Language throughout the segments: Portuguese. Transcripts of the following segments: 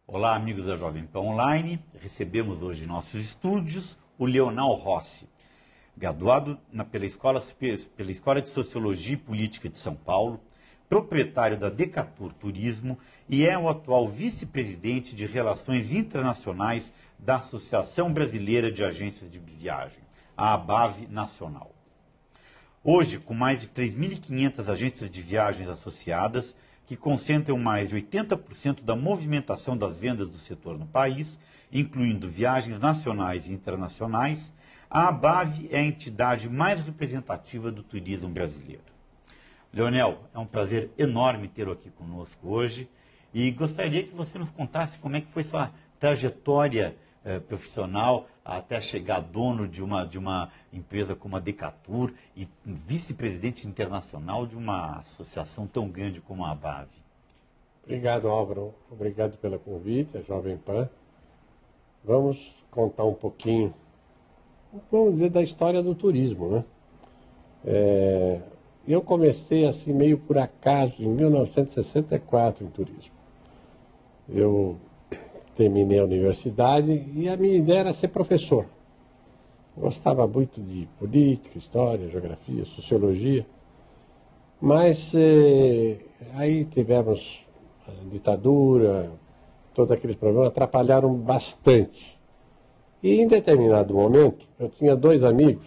Olá, amigos da Jovem Pan Online. Recebemos hoje em nossos estúdios o Leonel Rossi, graduado pela Escola de Sociologia e Política de São Paulo, proprietário da Decatur Turismo e é o atual vice-presidente de Relações Internacionais da Associação Brasileira de Agências de Viagem, a ABAV Nacional. Hoje, com mais de 3.500 agências de viagens associadas, que concentram mais de 80% da movimentação das vendas do setor no país, incluindo viagens nacionais e internacionais, a ABAV é a entidade mais representativa do turismo brasileiro. Leonel, é um prazer enorme tê-lo aqui conosco hoje e gostaria que você nos contasse como é que foi sua trajetória profissional até chegar dono de uma empresa como a Decatur e vice-presidente internacional de uma associação tão grande como a ABAV. Obrigado, Álvaro. Obrigado pelo convite, a Jovem Pan. Vamos contar um pouquinho, vamos dizer, da história do turismo, né? Eu comecei assim meio por acaso em 1964 em turismo. Eu terminei a universidade e a minha ideia era ser professor. Gostava muito de política, história, geografia, sociologia, mas aí tivemos a ditadura, todos aqueles problemas atrapalharam bastante. E em determinado momento, eu tinha dois amigos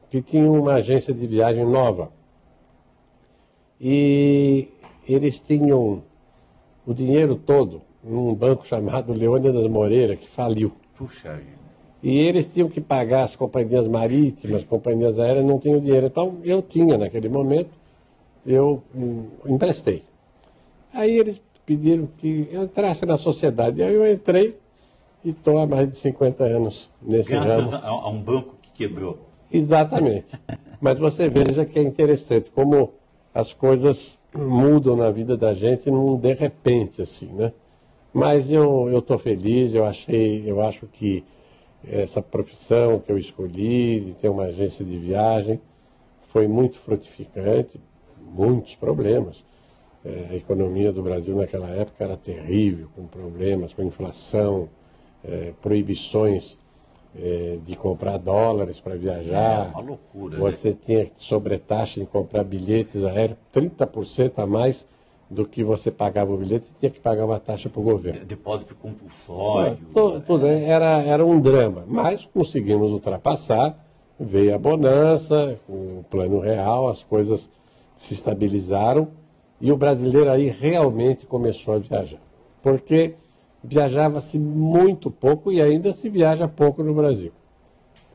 que tinham uma agência de viagem nova. E eles tinham o dinheiro todo num banco chamado Leônidas Moreira, que faliu. Puxa vida. E eles tinham que pagar as companhias marítimas, companhias aéreas, não tinham dinheiro. Então, eu tinha, naquele momento, eu emprestei. Aí eles pediram que eu entrasse na sociedade. Aí eu entrei e estou há mais de 50 anos nesse ramo. Graças a um banco que quebrou. Exatamente. Mas você veja que é interessante como as coisas mudam na vida da gente num de repente, assim, né? Mas eu estou feliz, eu acho que essa profissão que eu escolhi, de ter uma agência de viagem, foi muito frutificante, muitos problemas. A economia do Brasil naquela época era terrível, com problemas, com inflação, proibições de comprar dólares para viajar. É uma loucura. Você tinha sobretaxa em comprar bilhetes aéreos, 30% a mais do que você pagava o bilhete, você tinha que pagar uma taxa para o governo. Depósito compulsório. Tudo era um drama, mas conseguimos ultrapassar, veio a bonança, o plano real, as coisas se estabilizaram e o brasileiro aí realmente começou a viajar. Porque viajava-se muito pouco e ainda se viaja pouco no Brasil.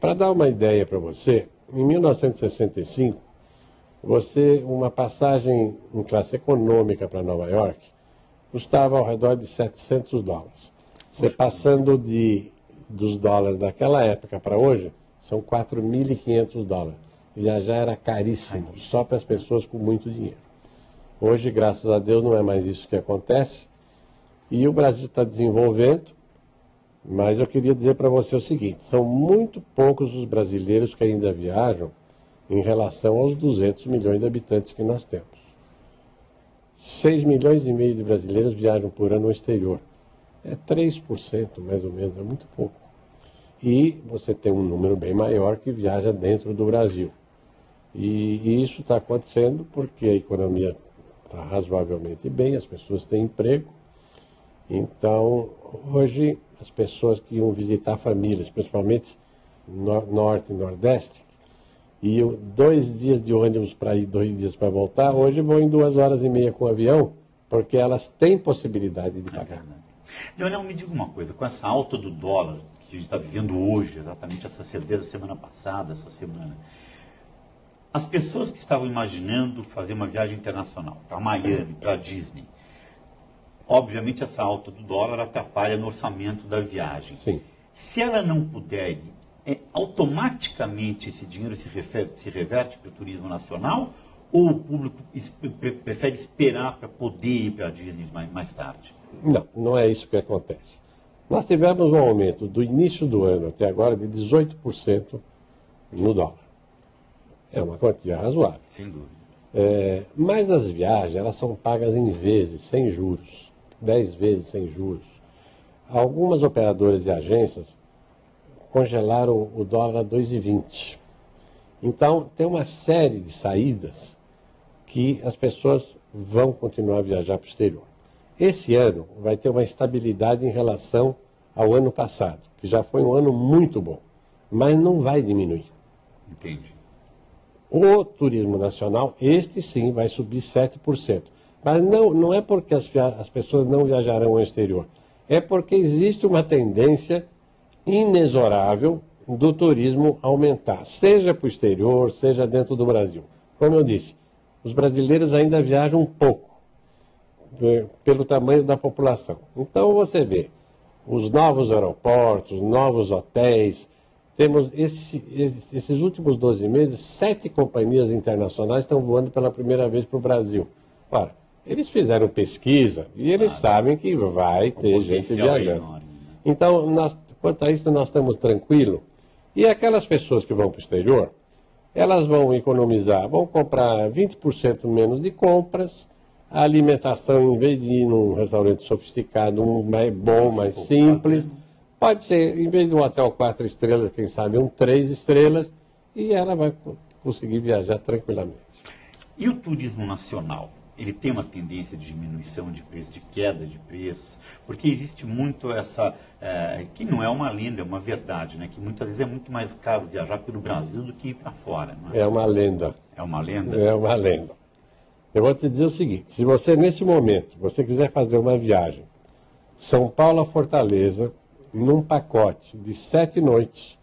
Para dar uma ideia para você, em 1965, uma passagem em classe econômica para Nova York custava ao redor de $700. Você passando dos dólares daquela época para hoje, são $4.500. Viajar era caríssimo, só para as pessoas com muito dinheiro. Hoje, graças a Deus, não é mais isso que acontece. E o Brasil está desenvolvendo, mas eu queria dizer para você o seguinte, são muito poucos os brasileiros que ainda viajam em relação aos 200 milhões de habitantes que nós temos. 6,5 milhões de brasileiros viajam por ano no exterior. É 3%, mais ou menos, é muito pouco. E você tem um número bem maior que viaja dentro do Brasil. E isso está acontecendo porque a economia está razoavelmente bem, as pessoas têm emprego. Então, hoje, as pessoas que iam visitar famílias, principalmente Norte e Nordeste, e 2 dias de ônibus para ir, 2 dias para voltar, hoje vão em 2h30 com o avião, porque elas têm possibilidade de pagar. Leonel, me diga uma coisa, com essa alta do dólar que a gente está vivendo hoje, exatamente essa certeza semana passada, essa semana, as pessoas que estavam imaginando fazer uma viagem internacional para Miami, para Disney, obviamente essa alta do dólar atrapalha no orçamento da viagem. Sim. Se ela não puder ir, automaticamente esse dinheiro se reverte para o turismo nacional ou o público prefere esperar para poder ir para a Disney mais tarde? Não, não é isso que acontece. Nós tivemos um aumento do início do ano até agora de 18% no dólar. É uma quantia razoável. Sem dúvida. Mas as viagens, elas são pagas em vezes, sem juros. 10 vezes sem juros. algumas operadoras e agências congelaram o dólar a 2,20. Então, tem uma série de saídas que as pessoas vão continuar a viajar para o exterior. Esse ano vai ter uma estabilidade em relação ao ano passado, que já foi um ano muito bom, mas não vai diminuir. Entendi. O turismo nacional, este sim, vai subir 7%. Mas não é porque as pessoas não viajarão ao exterior, é porque existe uma tendência inexorável do turismo aumentar, seja para o exterior, seja dentro do Brasil. Como eu disse, os brasileiros ainda viajam um pouco, pelo tamanho da população. Então você vê os novos aeroportos, novos hotéis. Temos esses últimos 12 meses, 7 companhias internacionais estão voando pela primeira vez para o Brasil. Ora, eles fizeram pesquisa e eles sabem que vai ter gente viajando. Enorme, né? Então, quanto a isso, nós estamos tranquilos. E aquelas pessoas que vão para o exterior, elas vão economizar, vão comprar 20% menos de compras, a alimentação, em vez de ir num restaurante sofisticado, um mais bom, mais simples, pode ser, em vez de um hotel 4 estrelas, quem sabe um 3 estrelas, e ela vai conseguir viajar tranquilamente. E o turismo nacional? Ele tem uma tendência de diminuição de preços, de queda de preços, porque existe muito essa, que não é uma lenda, é uma verdade, né? Que muitas vezes é muito mais caro viajar pelo Brasil do que ir para fora. Não é? É uma lenda. É uma lenda? É uma lenda. Eu vou te dizer o seguinte, se você nesse momento, você quiser fazer uma viagem, São Paulo a Fortaleza, num pacote de 7 noites,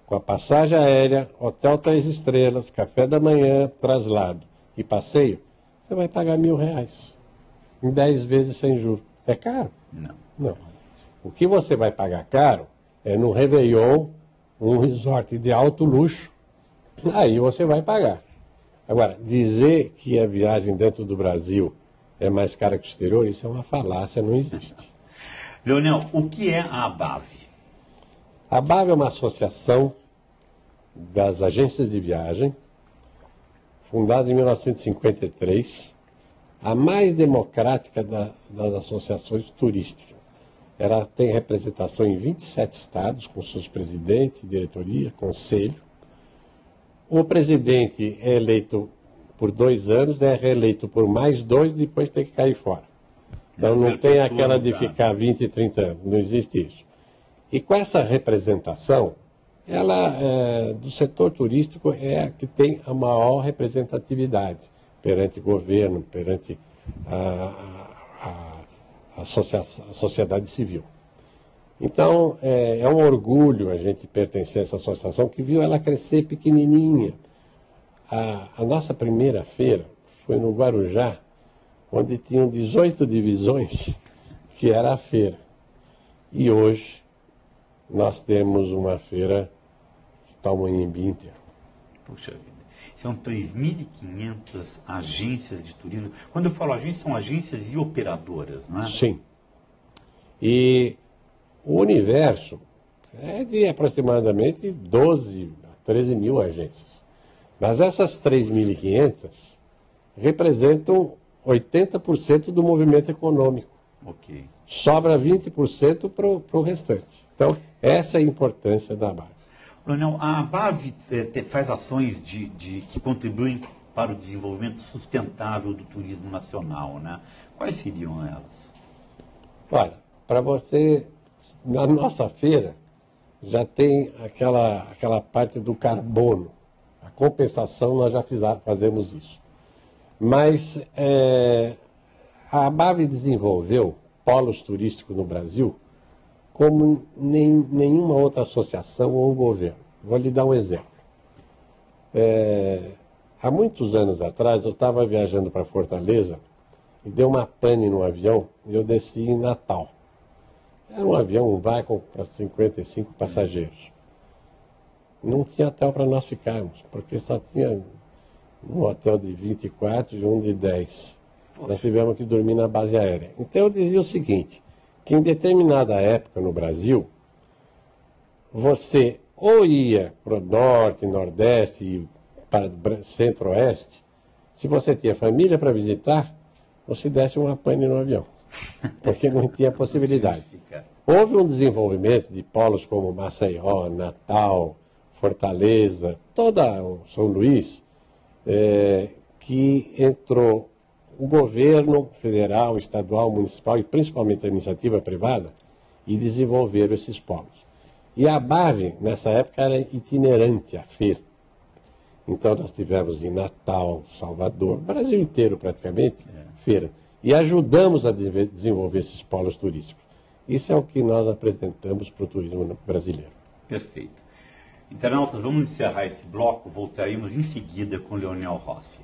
com a passagem aérea, hotel 3 estrelas, café da manhã, traslado e passeio, você vai pagar R$1.000, em 10 vezes sem juros. É caro? Não. Não. O que você vai pagar caro é no Réveillon, um resort de alto luxo, aí você vai pagar. Agora, dizer que a viagem dentro do Brasil é mais cara que o exterior, isso é uma falácia, não existe. Leonel, o que é a ABAV? A ABAV é uma associação das agências de viagem, fundada em 1953, a mais democrática das associações turísticas. Ela tem representação em 27 estados, com seus presidentes, diretoria, conselho. O presidente é eleito por 2 anos, é reeleito por mais 2 e depois tem que cair fora. Então não tem aquela de ficar 20, 30 anos, não existe isso. E com essa representação, ela, do setor turístico, é a que tem a maior representatividade perante o governo, perante a sociedade civil. Então, é um orgulho a gente pertencer a essa associação que viu ela crescer pequenininha. A nossa primeira feira foi no Guarujá, onde tinham 18 divisões, que era a feira. E hoje nós temos uma feira que está o Anhembi inteiro. Puxa vida. São 3.500 agências de turismo. Quando eu falo agências, são agências e operadoras, não é? Sim. E o universo é de aproximadamente 12 a 13 mil agências. Mas essas 3.500 representam 80% do movimento econômico. Ok. Sobra 20% para o restante. Então, essa é a importância da ABAV. Leonel, a ABAV faz ações que contribuem para o desenvolvimento sustentável do turismo nacional, né? Quais seriam elas? Olha, para você, na nossa feira, já tem aquela parte do carbono. A compensação, nós já fazemos isso. Mas a ABAV desenvolveu polos turísticos no Brasil como nenhuma outra associação ou governo. Vou lhe dar um exemplo. Há muitos anos atrás, eu estava viajando para Fortaleza e deu uma pane no avião e eu desci em Natal. Era um avião, um Vicon para 55 passageiros. Não tinha hotel para nós ficarmos, porque só tinha um hotel de 24 e um de 10. Poxa. Nós tivemos que dormir na base aérea. Então eu dizia o seguinte, que em determinada época no Brasil, você ou ia para o norte, nordeste e para o centro-oeste, se você tinha família para visitar, você desse uma pane no avião, porque não tinha possibilidade. Houve um desenvolvimento de polos como Maceió, Natal, Fortaleza, toda o São Luís, que entrou o governo federal, estadual, municipal e principalmente a iniciativa privada e desenvolveram esses polos. E a BAV, nessa época, era itinerante, a feira. Então nós tivemos em Natal, Salvador, Brasil inteiro praticamente, feira. E ajudamos a desenvolver esses polos turísticos. Isso é o que nós apresentamos para o turismo brasileiro. Perfeito. Internautas, vamos encerrar esse bloco, voltaremos em seguida com Leonel Rossi.